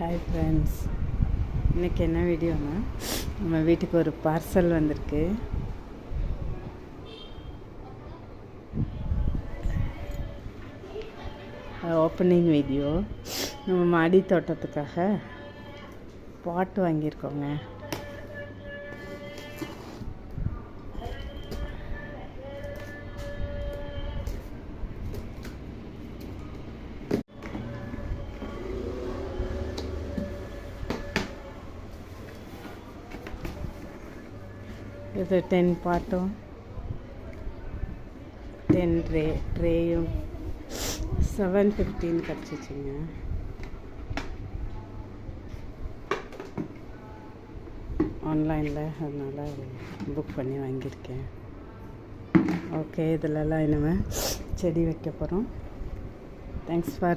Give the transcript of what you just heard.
Hi friends, இன்றைக்கி என்ன வீடியோனா, நம்ம வீட்டுக்கு ஒரு பார்சல் வந்திருக்கு. Opening video. நம்ம மாடி தோட்டத்துக்காக பாட் வாங்கியிருக்கோங்க. இது 10 பாட்டும் 10 ட்ரேயும் 715 கிடச்சிச்சிங்க. ஆன்லைனில், அதனால் புக் பண்ணி வாங்கியிருக்கேன். ஓகே, இதிலலாம் இனிமேல் செடி வைக்க போகிறோம். Thanks for